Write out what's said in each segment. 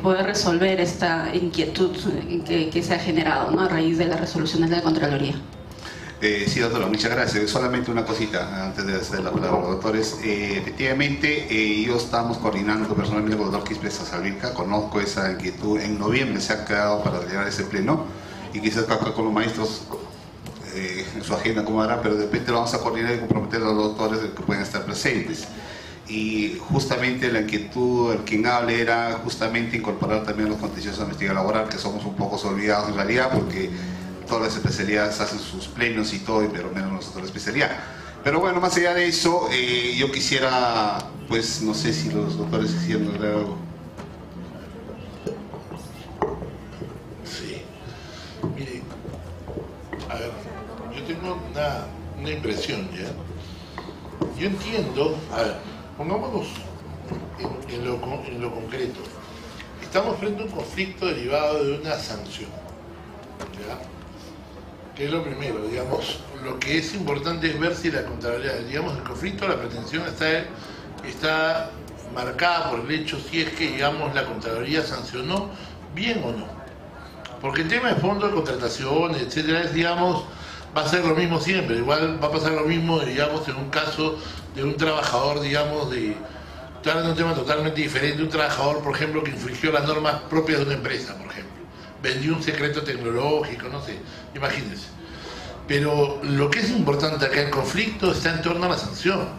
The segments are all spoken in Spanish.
poder resolver esta inquietud que se ha generado, ¿no?, a raíz de las resoluciones de la Contraloría. Sí, doctora, muchas gracias. Solamente una cosita antes de hacer la palabra a los doctores. Efectivamente, yo estamos coordinando personalmente con el doctor Quispe Salvilca. Conozco esa inquietud. En noviembre se ha quedado para llevar ese pleno y quizás acá con los maestros en su agenda cómo hará, pero de repente lo vamos a coordinar y comprometer a los doctores de que puedan estar presentes. Y justamente la inquietud, el quien hable, era justamente incorporar también los contenciosos de investigación laboral, que somos un poco olvidados en realidad, porque todas las especialidades hacen sus plenos y todo, pero menos nosotros la especialidad. Pero bueno, más allá de eso, yo quisiera, pues, no sé si los doctores quisieran agregar algo. Sí. Mire, a ver, yo tengo una impresión, ¿ya? Yo entiendo, a ver, pongámonos en lo concreto. Estamos frente a un conflicto derivado de una sanción, ¿ya? Que es lo primero, digamos. Lo que es importante es ver si la Contraloría, digamos, el conflicto, la pretensión está marcada por el hecho si es que, digamos, la Contraloría sancionó bien o no. Porque el tema de fondo de contrataciones, etcétera, es, digamos, va a ser lo mismo siempre. Igual va a pasar lo mismo, digamos, en un caso de un trabajador, digamos, de un tema totalmente diferente, un trabajador, por ejemplo, que infringió las normas propias de una empresa, por ejemplo. Vendió un secreto tecnológico, no sé, imagínense. Pero lo que es importante acá, el conflicto está en torno a la sanción.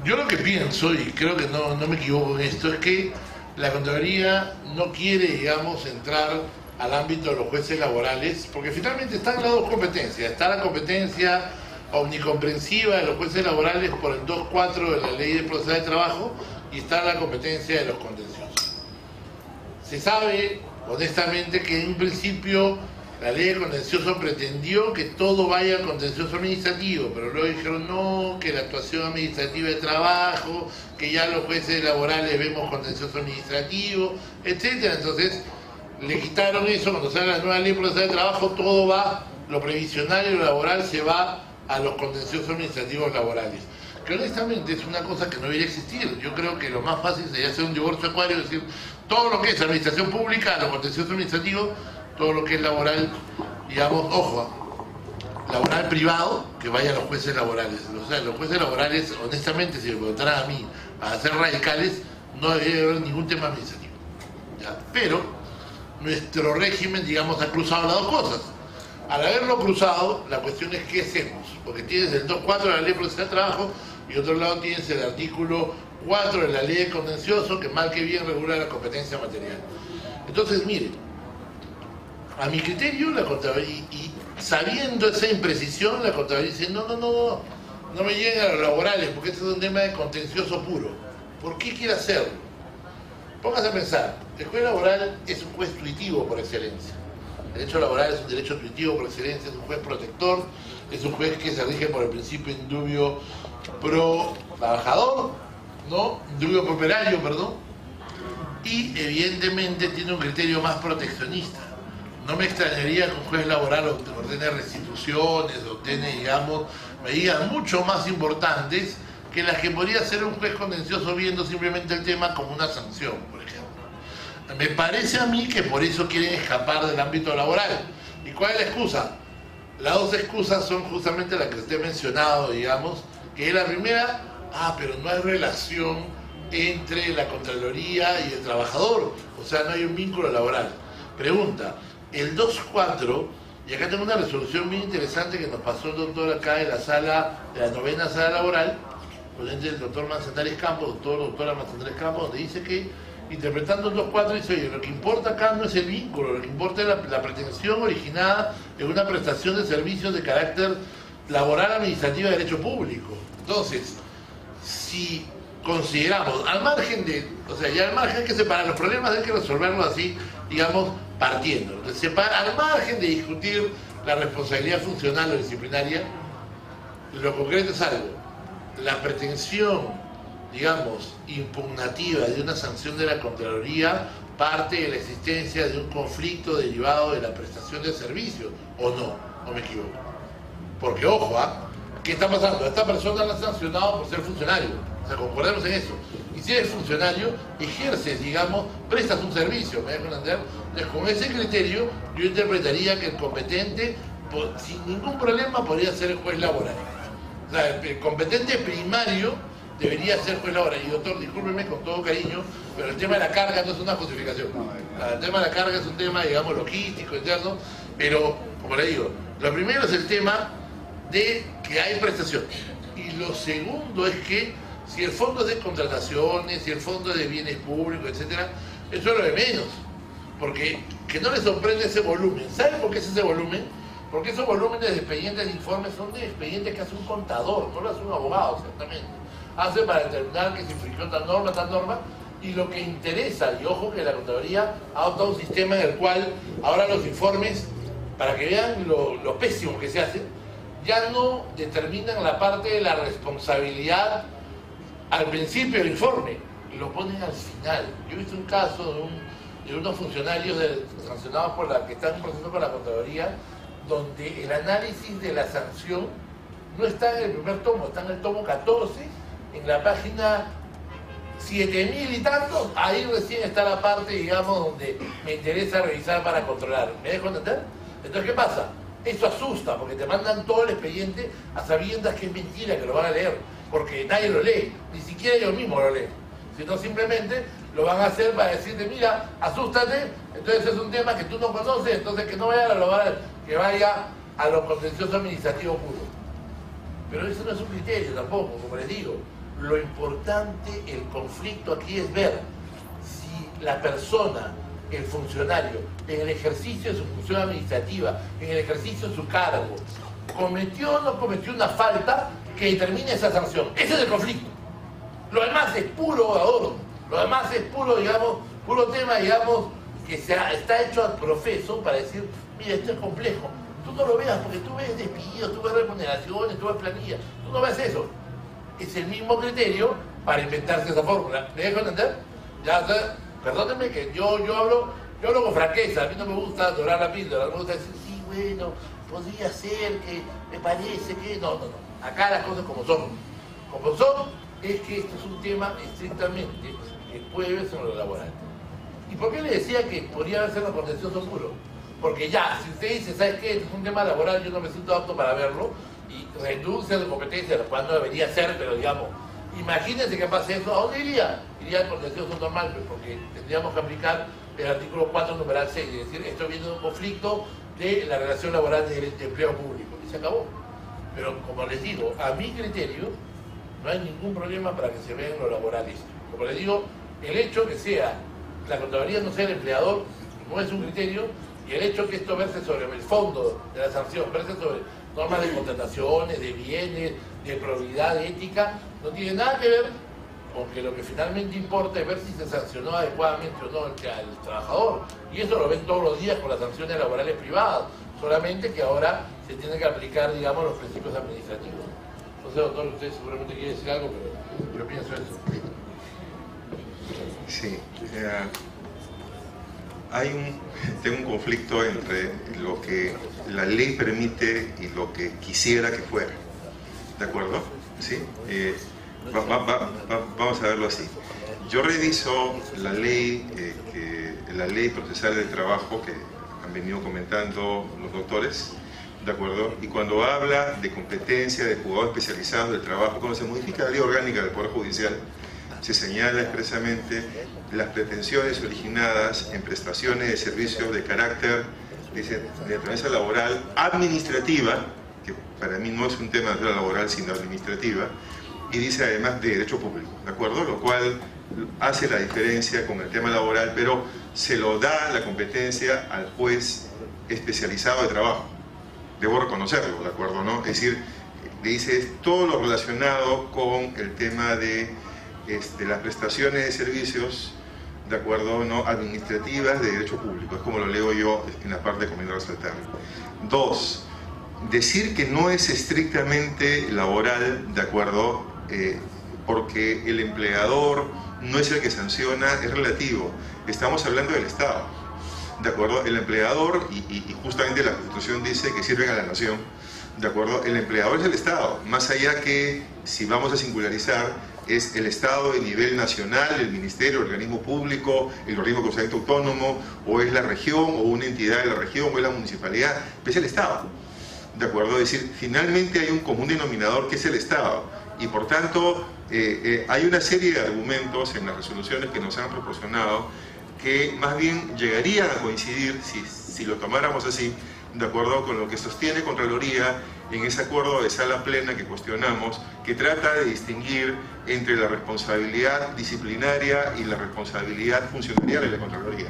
Yo lo que pienso, y creo que no me equivoco en esto, es que la Contraloría no quiere, digamos, entrar al ámbito de los jueces laborales, porque finalmente están las dos competencias. Está la competencia omnicomprensiva de los jueces laborales por el 2.4 de la Ley de Procedimientos de Trabajo, y está la competencia de los contenciosos. Se sabe honestamente que en un principio la ley de contencioso pretendió que todo vaya al contencioso administrativo, pero luego dijeron no, que la actuación administrativa de trabajo, que ya los jueces laborales vemos contencioso administrativo, etcétera. Entonces le quitaron eso. Cuando sale la nueva ley de procedimientos de trabajo, todo va, lo previsional y lo laboral se va a los contenciosos administrativos laborales. Que honestamente es una cosa que no debería existir. Yo creo que lo más fácil sería hacer un divorcio acuario, es decir, todo lo que es administración pública, los contenciosos administrativos, todo lo que es laboral, digamos, ojo, laboral privado, que vaya a los jueces laborales. O sea, los jueces laborales, honestamente, si me preguntaran a mí, para ser radicales, no debería haber ningún tema administrativo, ¿ya? Pero nuestro régimen, digamos, ha cruzado las dos cosas. Al haberlo cruzado, la cuestión es qué hacemos, porque tienes el 2.4 de la Ley de Procedimientos de Trabajo y otro lado tienes el artículo 4 de la Ley de Contencioso, que mal que bien regula la competencia material. Entonces, mire, a mi criterio, la Contraloría, y sabiendo esa imprecisión, la Contraloría dice, no me lleguen a los laborales, porque este es un tema de contencioso puro. ¿Por qué quiere hacerlo? Póngase a pensar, el juez laboral es un juez tuitivo por excelencia. El derecho laboral es un derecho tuitivo por excelencia, es un juez protector, es un juez que se rige por el principio indubio pro trabajador, ¿no? Indubio pro operario, perdón, y evidentemente tiene un criterio más proteccionista. No me extrañaría que un juez laboral ordene restituciones, ordene, digamos, medidas mucho más importantes que las que podría hacer un juez contencioso viendo simplemente el tema como una sanción, por ejemplo. Me parece a mí que por eso quieren escapar del ámbito laboral. ¿Y cuál es la excusa? Las dos excusas son justamente las que usted ha mencionado, digamos, que es la primera, pero no hay relación entre la Contraloría y el trabajador, o sea, no hay un vínculo laboral. Pregunta, el 2.4, y acá tengo una resolución muy interesante que nos pasó el doctor acá de la sala, de la 9ª sala laboral, el doctor Manzanares Campos, doctora Manzanares Campos, donde dice que, interpretando el 2.4, dice, oye, lo que importa acá no es el vínculo, lo que importa es la pretensión originada en una prestación de servicios de carácter laboral, administrativo de derecho público. Entonces, si consideramos, al margen de, o sea, ya al margen hay que separar los problemas, hay que resolverlos así, digamos, partiendo. Entonces, al margen de discutir la responsabilidad funcional o disciplinaria, lo concreto es algo, la pretensión, digamos, impugnativa de una sanción de la Contraloría parte de la existencia de un conflicto derivado de la prestación de servicios, ¿o no me equivoco? Porque, ojo, ¿qué está pasando? Esta persona la han sancionado por ser funcionario, o sea, concordemos en eso. Y si eres funcionario, ejerces, digamos, prestas un servicio, ¿me dejo entender? Entonces, con ese criterio, yo interpretaría que el competente, sin ningún problema, podría ser el juez laboral. O sea, el competente primario debería ser juez laboral. Y doctor, discúlpeme con todo cariño, pero el tema de la carga no es una justificación. El tema de la carga es un tema, digamos, logístico, interno, pero, como le digo, lo primero es el tema de que hay prestaciones. Y lo segundo es que si el fondo es de contrataciones, si el fondo es de bienes públicos, etcétera, eso es lo de menos. Porque que no les sorprende ese volumen. ¿Saben por qué es ese volumen? Porque esos volúmenes de expedientes de informes son de expedientes que hace un contador, no lo hace un abogado, ciertamente. Hace para determinar que se infringió tal norma, y lo que interesa, y ojo que la Contraloría ha adoptado un sistema en el cual ahora los informes, para que vean lo pésimo que se hace, ya no determinan la parte de la responsabilidad al principio del informe, lo ponen al final. Yo he visto un caso de unos funcionarios sancionados por que están en proceso con la Contraloría, donde el análisis de la sanción no está en el primer tomo, está en el tomo 14, en la página 7000 y tantos, ahí recién está la parte, digamos, donde me interesa revisar para controlar. ¿Me dejo entender? Entonces, ¿qué pasa? Eso asusta, porque te mandan todo el expediente a sabiendas que es mentira, que lo van a leer, porque nadie lo lee, ni siquiera ellos mismos lo leen, sino simplemente lo van a hacer para decirte, mira, asústate, entonces es un tema que tú no conoces, entonces que no vaya a que vaya a lo contencioso administrativo puro. Pero eso no es un criterio tampoco, como les digo. Lo importante, el conflicto aquí es ver si la persona, el funcionario, en el ejercicio de su función administrativa, en el ejercicio de su cargo, cometió o no cometió una falta que determine esa sanción. Ese es el conflicto. Lo demás es puro adorno. Lo demás es puro, digamos, puro tema, digamos, que está hecho al profeso para decir, mira, esto es complejo. Tú no lo veas porque tú ves despidos, tú ves remuneraciones, tú ves planillas. Tú no ves eso. Es el mismo criterio para inventarse esa fórmula. ¿Me dejo entender? Ya, perdónenme que yo hablo con franqueza. A mí no me gusta dorar la píldora. Me gusta decir, sí, bueno, podría ser que me parece que... No. Acá las cosas como son. Como son, es que esto es un tema estrictamente que puede verse en lo laboral. ¿Y por qué le decía que podría haber sido contencioso puro? Porque ya, si usted dice, ¿sabes qué? Esto es un tema laboral, yo no me siento apto para verlo, y reduce la competencia, lo cual no debería ser, pero digamos, imagínense que pase eso, ¿a dónde iría? Iría al contencioso normal, pues, porque tendríamos que aplicar el artículo 4, numeral 6, es decir, esto viene de un conflicto de la relación laboral de empleo público, y se acabó. Pero como les digo, a mi criterio, no hay ningún problema para que se vea en lo laboral esto. Como les digo, el hecho que sea, la Contraloría no sea el empleador, no es un criterio, y el hecho que esto verse sobre el fondo de la sanción, verse sobre normas de contrataciones, de bienes, de probidad, de ética, no tiene nada que ver con que lo que finalmente importa es ver si se sancionó adecuadamente o no al trabajador. Y eso lo ven todos los días con las sanciones laborales privadas, solamente que ahora se tiene que aplicar, digamos, los principios administrativos. No sé, doctor, usted seguramente quiere decir algo, pero yo pienso eso. Sí, tengo un conflicto entre lo que la ley permite y lo que quisiera que fuera. ¿De acuerdo? ¿Sí? Vamos a verlo así. Yo reviso la ley procesal del trabajo que han venido comentando los doctores, ¿de acuerdo? Y cuando habla de competencia, de juzgado especializado del trabajo, cuando se modifica la ley orgánica del Poder Judicial, se señala expresamente las pretensiones originadas en prestaciones de servicios de carácter, dice, de naturaleza laboral, administrativa, que para mí no es un tema de laboral sino administrativa, y dice además de derecho público, ¿de acuerdo? Lo cual hace la diferencia con el tema laboral, pero se lo da la competencia al juez especializado de trabajo. Debo reconocerlo, ¿de acuerdo? ¿No? Es decir, le dice todo lo relacionado con el tema de las prestaciones de servicios, ¿de acuerdo? ¿No? Administrativas de derecho público, es como lo leo yo en la parte que conviene resaltar. 2. Decir que no es estrictamente laboral, ¿de acuerdo? Porque el empleador no es el que sanciona, es relativo. Estamos hablando del Estado, ¿de acuerdo? El empleador, y justamente la Constitución dice que sirven a la nación, ¿de acuerdo? El empleador es el Estado, más allá que, si vamos a singularizar, es el Estado de nivel nacional, el ministerio, el organismo público, el organismo de conocimiento autónomo, o es la región, o una entidad de la región, o es la municipalidad, es el Estado. ¿De acuerdo? Es decir, finalmente hay un común denominador que es el Estado. Y por tanto, hay una serie de argumentos en las resoluciones que nos han proporcionado que más bien llegarían a coincidir, si lo tomáramos así, de acuerdo con lo que sostiene Contraloría en ese acuerdo de sala plena que cuestionamos, que trata de distinguir entre la responsabilidad disciplinaria y la responsabilidad funcionarial de la Contraloría.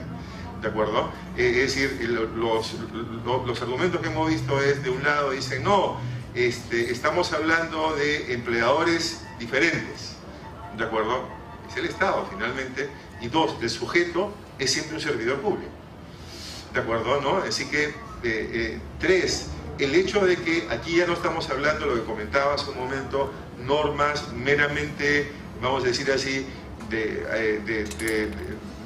¿De acuerdo? Es decir, los argumentos que hemos visto es, de un lado dicen, no, estamos hablando de empleadores diferentes. ¿De acuerdo? Es el Estado, finalmente. Y dos, el sujeto es siempre un servidor público. ¿De acuerdo? ¿No? Así que, tres, el hecho de que aquí ya no estamos hablando, lo que comentaba hace un momento, normas meramente, vamos a decir así, de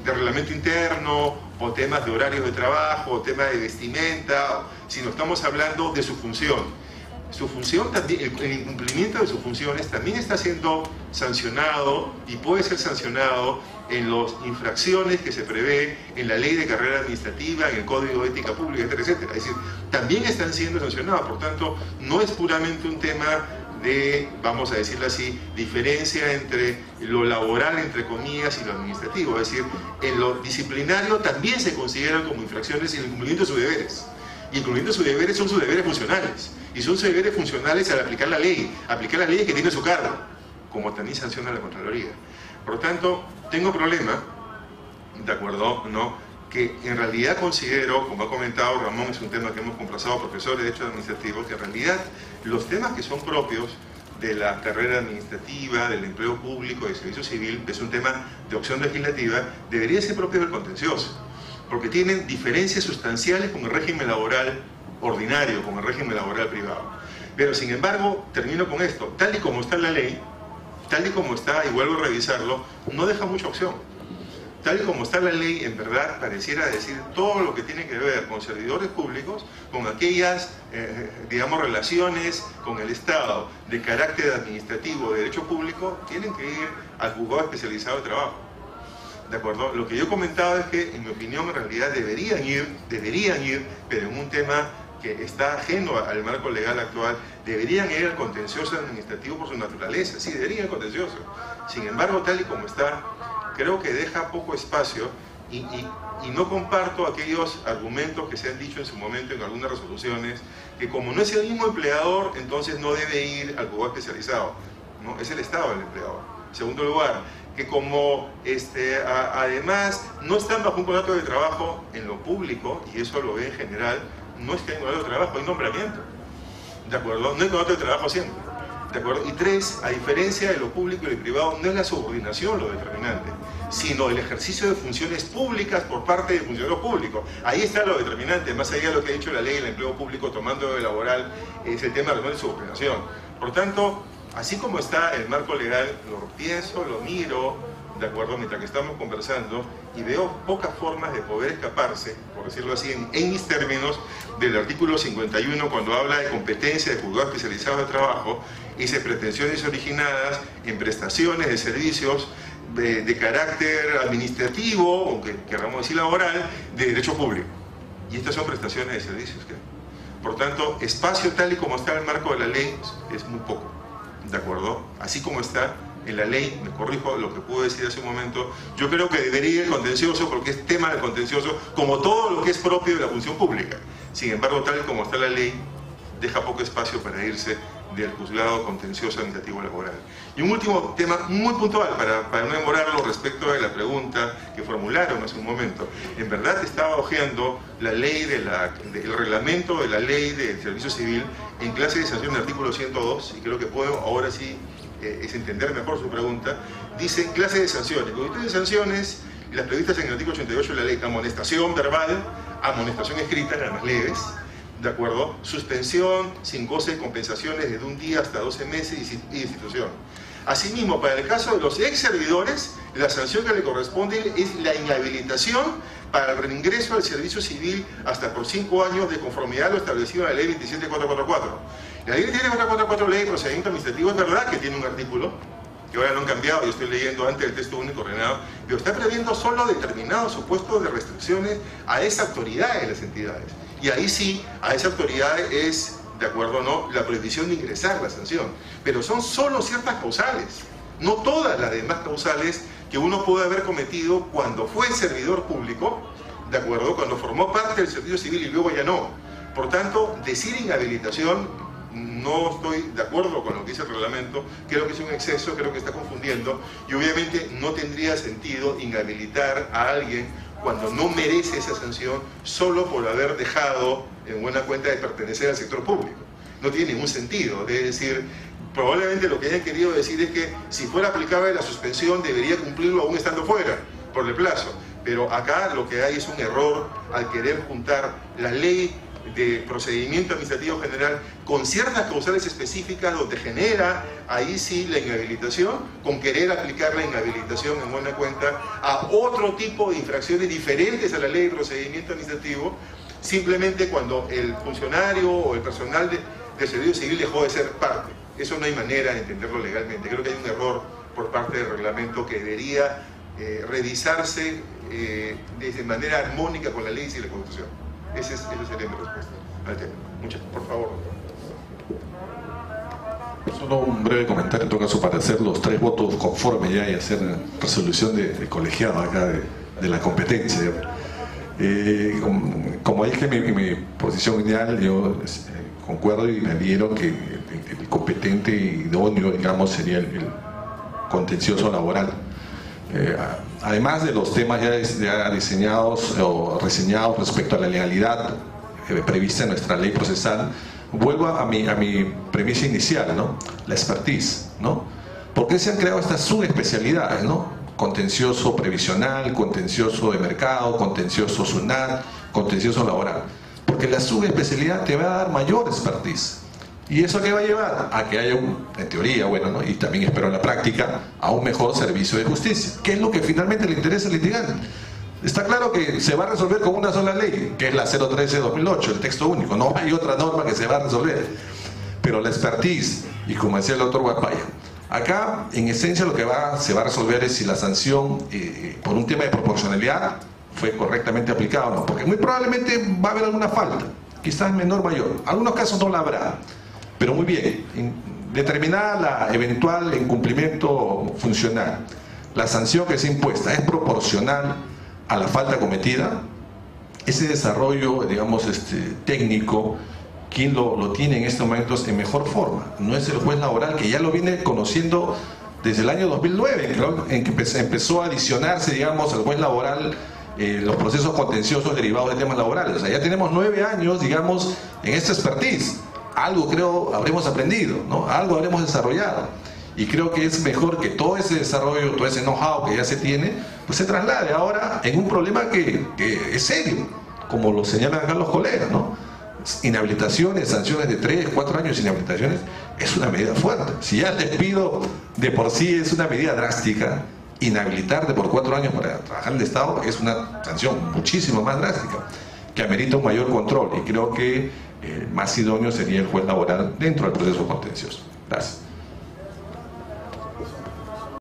reglamento interno, o temas de horarios de trabajo, o temas de vestimenta, sino estamos hablando de su función. Su función también, el incumplimiento de sus funciones también está siendo sancionado y puede ser sancionado en las infracciones que se prevé en la ley de carrera administrativa, en el Código de Ética Pública, etcétera, etcétera. Es decir, también están siendo sancionados, por tanto, no es puramente un tema de, vamos a decirlo así, diferencia entre lo laboral, entre comillas, y lo administrativo. Es decir, en lo disciplinario también se consideran como infracciones el incumplimiento de sus deberes. Y el cumplimiento de sus deberes son sus deberes funcionales. Y son sus deberes funcionales al aplicar la ley que tiene su cargo, como también sanciona la Contraloría. Por lo tanto, tengo problema, ¿de acuerdo? ¿No? Que en realidad considero, como ha comentado Ramón, es un tema que hemos conversado profesores de Derecho Administrativo, que en realidad los temas que son propios de la carrera administrativa, del empleo público, del servicio civil, es un tema de opción legislativa, debería ser propio del contencioso, porque tienen diferencias sustanciales con el régimen laboral ordinario, con el régimen laboral privado. Pero sin embargo, termino con esto, tal y como está la ley, tal y como está, y vuelvo a revisarlo, no deja mucha opción. Tal y como está la ley, en verdad, pareciera decir todo lo que tiene que ver con servidores públicos, con aquellas, digamos, relaciones con el Estado de carácter administrativo, de derecho público, tienen que ir al juzgado especializado de trabajo. ¿De acuerdo? Lo que yo he comentado es que, en mi opinión, en realidad deberían ir, pero en un tema que está ajeno al marco legal actual, deberían ir al contencioso administrativo por su naturaleza. Sí, deberían ir al contencioso. Sin embargo, tal y como está, creo que deja poco espacio y no comparto aquellos argumentos que se han dicho en su momento en algunas resoluciones, que como no es el mismo empleador, entonces no debe ir al juzgado especializado. ¿No? Es el Estado el empleador. En segundo lugar, que como además no están bajo un contrato de trabajo en lo público, y eso lo ve en general, no es que hay un contrato de trabajo, hay nombramiento. ¿De acuerdo? No hay contrato de trabajo siempre. ¿De acuerdo? Y tres, a diferencia de lo público y lo privado, no es la subordinación lo determinante, sino el ejercicio de funciones públicas por parte del funcionario público. Ahí está lo determinante, más allá de lo que ha dicho la ley del empleo público tomando de laboral, es el tema de la subordinación. Por tanto, así como está el marco legal, lo pienso, lo miro, ¿de acuerdo? Mientras que estamos conversando, y veo pocas formas de poder escaparse, por decirlo así, en mis términos, del artículo 51, cuando habla de competencia de juzgado especializado de trabajo, dice pretensiones originadas en prestaciones de servicios de carácter administrativo, o que queramos decir laboral, de derecho público. Y estas son prestaciones de servicios. Por tanto, espacio tal y como está el marco de la ley es muy poco. ¿De acuerdo? Así como está en la ley, me corrijo lo que pude decir hace un momento, yo creo que debería ir el contencioso porque es tema del contencioso, como todo lo que es propio de la función pública. Sin embargo, tal y como está la ley, deja poco espacio para irse del juzgado contencioso administrativo laboral. Y un último tema muy puntual, para no demorarlo, respecto de la pregunta que formularon hace un momento. En verdad estaba hojeando la ley el reglamento de la ley del servicio civil en clase de sanción del artículo 102, y creo que puedo ahora sí es entender mejor su pregunta. Dice clase de sanciones. Cuando usted de sanciones, las previstas en el artículo 88 de la ley, amonestación verbal, amonestación escrita, las más leves, ¿de acuerdo? Suspensión sin goce de compensaciones desde un día hasta 12 meses y destitución. Asimismo, para el caso de los ex servidores, la sanción que le corresponde es la inhabilitación para el reingreso al servicio civil hasta por 5 años de conformidad a lo establecido en la ley 27444. La ley 27444, ley de procedimiento administrativo, es verdad que tiene un artículo que ahora no han cambiado, yo estoy leyendo antes el texto único ordenado, pero está previendo solo determinados supuestos de restricciones a esa autoridad de las entidades. Y ahí sí, a esa autoridad es, de acuerdo o no, la prohibición de ingresar la sanción. Pero son solo ciertas causales, no todas las demás causales que uno puede haber cometido cuando fue servidor público, de acuerdo, cuando formó parte del servicio civil y luego ya no. Por tanto, decir inhabilitación, no estoy de acuerdo con lo que dice el reglamento, creo que es un exceso, creo que está confundiendo, y obviamente no tendría sentido inhabilitar a alguien cuando no merece esa sanción solo por haber dejado en buena cuenta de pertenecer al sector público. No tiene ningún sentido, es decir, probablemente lo que hayan querido decir es que si fuera aplicable la suspensión debería cumplirlo aún estando fuera, por el plazo. Pero acá lo que hay es un error al querer juntar la ley de procedimiento administrativo general con ciertas causales específicas donde genera ahí sí la inhabilitación, con querer aplicar la inhabilitación en buena cuenta a otro tipo de infracciones diferentes a la ley de procedimiento administrativo, simplemente cuando el funcionario o el personal del servicio civil dejó de ser parte. Eso no hay manera de entenderlo legalmente. Creo que hay un error por parte del reglamento que debería revisarse de manera armónica con la ley y la Constitución. Ese sería mi respuesta al tema. Muchas, por favor. Solo un breve comentario en todo caso para hacer los 3 votos conforme ya y hacer resolución de colegiado acá de la competencia. Como dije en mi posición inicial, yo concuerdo y me adhiero que el competente y idóneo, digamos, sería el contencioso laboral. Además de los temas ya diseñados o reseñados respecto a la legalidad prevista en nuestra ley procesal, vuelvo a mi premisa inicial, ¿no? La expertise, ¿no? ¿Por qué se han creado estas subespecialidades, ¿no? Contencioso previsional, contencioso de mercado, contencioso SUNAT, contencioso laboral. Porque la subespecialidad te va a dar mayor expertise. ¿Y eso qué va a llevar? A que haya, en teoría, bueno, ¿no? Y también espero en la práctica, a un mejor servicio de justicia. ¿Qué es lo que finalmente le interesa al litigante? Está claro que se va a resolver con una sola ley, que es la 013-2008, el texto único. No hay otra norma que se va a resolver. Pero la expertise, y como decía el doctor Guapaya, acá, en esencia, lo que se va a resolver es si la sanción, por un tema de proporcionalidad, fue correctamente aplicada o no. Porque muy probablemente va a haber alguna falta, quizás menor o mayor. En algunos casos no la habrá. Pero muy bien, determinada la eventual incumplimiento funcional, la sanción que sea impuesta es proporcional a la falta cometida, ese desarrollo, digamos, técnico, ¿quién lo tiene en estos momentos en mejor forma? No es el juez laboral, que ya lo viene conociendo desde el año 2009, en que empezó a adicionarse, digamos, al juez laboral los procesos contenciosos derivados de temas laborales. O sea, ya tenemos 9 años, digamos, en esta expertise. Algo creo habremos aprendido, ¿no? Algo habremos desarrollado. Y creo que es mejor que todo ese desarrollo, todo ese know-how que ya se tiene, pues se traslade ahora en un problema que es serio, como lo señalan acá los colegas, ¿no? Inhabilitaciones, sanciones de 3, 4 años sin inhabilitaciones, es una medida fuerte. Si ya el despido de por sí es una medida drástica, inhabilitarte por 4 años para trabajar en el Estado es una sanción muchísimo más drástica, que amerita un mayor control, y creo que más idóneo sería el juez laboral dentro del proceso contencioso. Gracias.